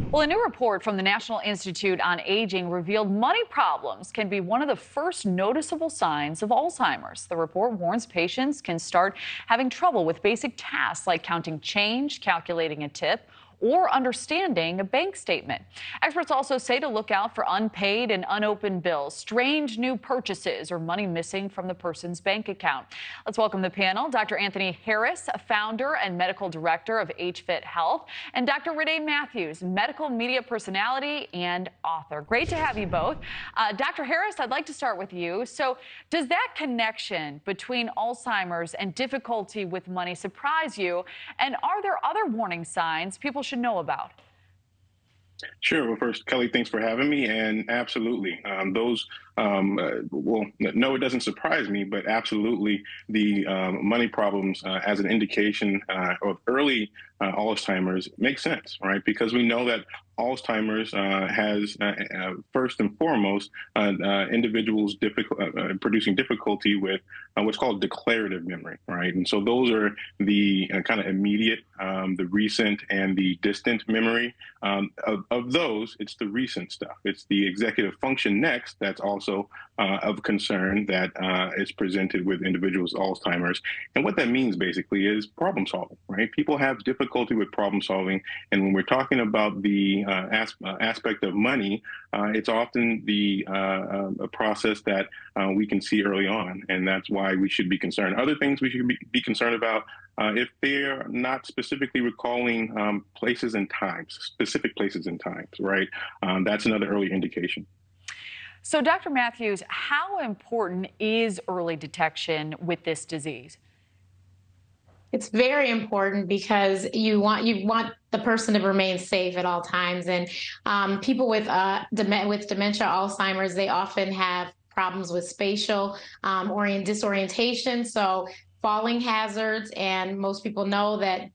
Well, a new report from the National Institute on Aging revealed money problems can be one of the first noticeable signs of Alzheimer's. The report warns patients can start having trouble with basic tasks like counting change, calculating a tip, or understanding a bank statement. Experts also say to look out for unpaid and unopened bills, strange new purchases, or money missing from the person's bank account. Let's welcome the panel. Dr. Anthony Harris, founder and medical director of HFit Health, and Dr. Renee Matthews, medical media personality and author. Great to have you both. Dr. Harris, I'd like to start with you. So does that connection between Alzheimer's and difficulty with money surprise you? And are there other warning signs people should know about? Sure. Well, first, Kelly, thanks for having me. And absolutely, well, no, it doesn't surprise me, but absolutely the money problems as an indication of early Alzheimer's makes sense, right? Because we know that Alzheimer's has, first and foremost, individuals producing difficulty with what's called declarative memory, right? And so those are the kind of immediate, the recent, and the distant memory. Of those, it's the recent stuff. It's the executive function next that's also of concern that is presented with individuals with Alzheimer's. And what that means basically is problem solving, right? People have difficulty with problem solving. And when we're talking about the aspect of money, it's often a process that we can see early on. And that's why we should be concerned. Other things we should be concerned about if they're not specifically recalling places and times, specific places and times, right? That's another early indication. So, Dr. Matthews, how important is early detection with this disease? It's very important because you want the person to remain safe at all times. And people with dementia, Alzheimer's, they often have problems with spatial disorientation. So falling hazards, and most people know that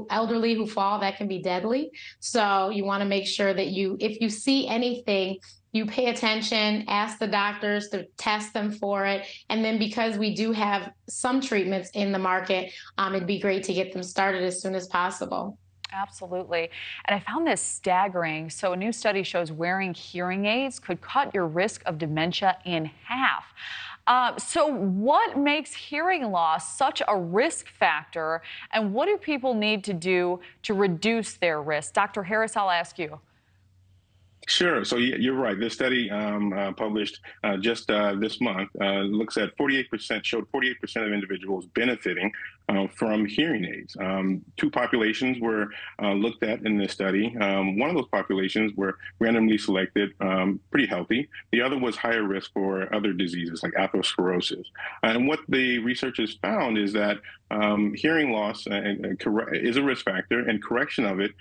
elderly who fall, that can be deadly. So you want to make sure that if you see anything, you pay attention, ask the doctors to test them for it. And then because we do have some treatments in the market, it'd be great to get them started as soon as possible. Absolutely. And I found this staggering. So a new study shows wearing hearing aids could cut your risk of dementia in half. So what makes hearing loss such a risk factor, and what do people need to do to reduce their risk? Dr. Harris, I'll ask you. Sure. So you're right. This study published just this month looks at 48% of individuals benefiting from hearing aids. Two populations were looked at in this study. One of those populations were randomly selected, pretty healthy. The other was higher risk for other diseases like atherosclerosis. And what the researchers found is that hearing loss is a risk factor, and correction of it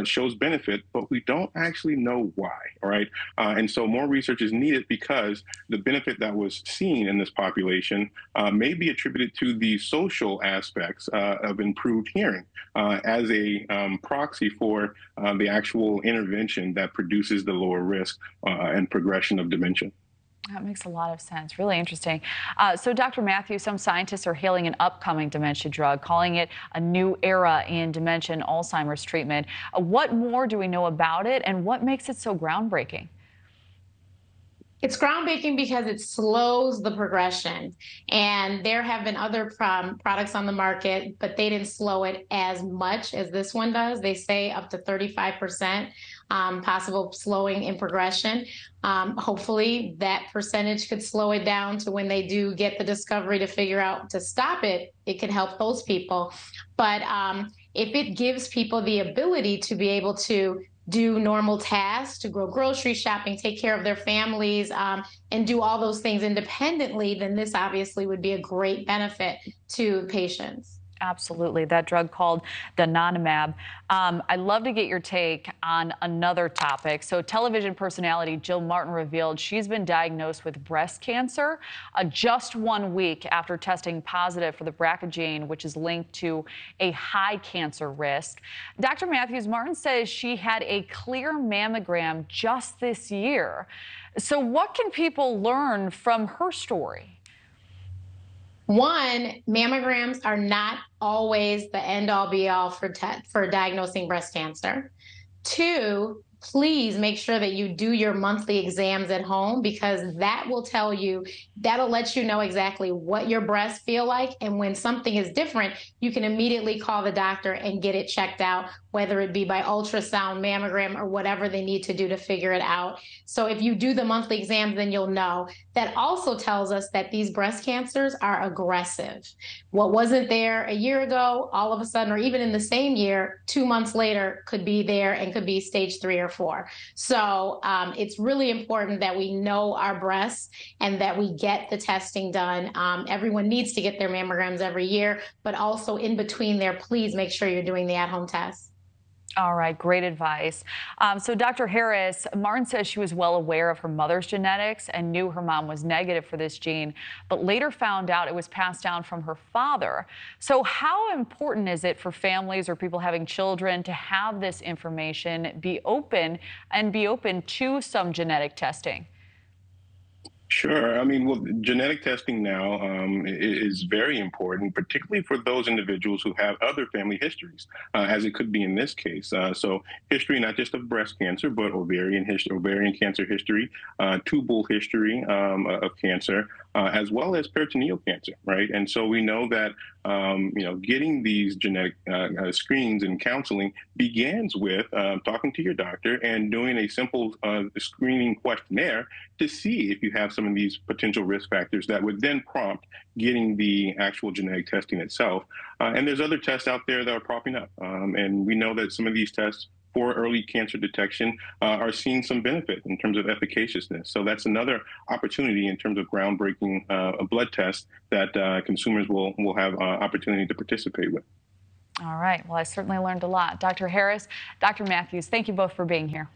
shows benefit, but we don't actually know why. All right. And so more research is needed because the benefit that was seen in this population may be attributed to the social aspects of improved hearing as a proxy for the actual intervention that produces the lower risk and progression of dementia. That makes a lot of sense. Really interesting. So, Dr. Matthews, some scientists are hailing an upcoming dementia drug, calling it a new era in dementia and Alzheimer's treatment. What more do we know about it, and what makes it so groundbreaking? It's groundbreaking because it slows the progression. And there have been other products on the market, but they didn't slow it as much as this one does. They say up to 35% possible slowing in progression. Hopefully that percentage could slow it down to when they do get the discovery to figure out to stop it, it can help those people. But if it gives people the ability to be able to do normal tasks, to go grocery shopping, take care of their families, and do all those things independently, then this obviously would be a great benefit to patients. Absolutely. That drug called donanemab. I'd love to get your take on another topic. So television personality Jill Martin revealed she's been diagnosed with breast cancer just 1 week after testing positive for the BRCA gene, which is linked to a high cancer risk. Dr. Matthews, Martin says she had a clear mammogram just this year. So what can people learn from her story? One, mammograms are not always the end-all be-all for diagnosing breast cancer. Two, please make sure that you do your monthly exams at home, because that will tell you, that'll let you know exactly what your breasts feel like. And when something is different, you can immediately call the doctor and get it checked out, whether it be by ultrasound, mammogram, or whatever they need to do to figure it out. So if you do the monthly exams, then you'll know. That also tells us that these breast cancers are aggressive. What wasn't there a year ago, all of a sudden, or even in the same year, 2 months later, could be there and could be stage 3 or 4. So it's really important that we know our breasts and that we get the testing done. Everyone needs to get their mammograms every year, but also in between there, please make sure you're doing the at-home tests. All right, great advice. So, Dr. Harris, Martin says she was well aware of her mother's genetics and knew her mom was negative for this gene, but later found out it was passed down from her father. So, how important is it for families or people having children to have this information be open to some genetic testing? Sure. I mean, well, genetic testing now is very important, particularly for those individuals who have other family histories, as it could be in this case. So, history not just of breast cancer, but ovarian cancer history, tubal history of cancer, as well as peritoneal cancer, right? And so we know that getting these genetic screenings and counseling begins with talking to your doctor and doing a simple screening questionnaire to see if you have some of these potential risk factors that would then prompt getting the actual genetic testing itself. And there's other tests out there that are popping up. And we know that some of these tests for early cancer detection are seeing some benefit in terms of efficaciousness. So that's another opportunity in terms of groundbreaking blood tests that consumers will have opportunity to participate with. All right. Well, I certainly learned a lot. Dr. Harris, Dr. Matthews, thank you both for being here.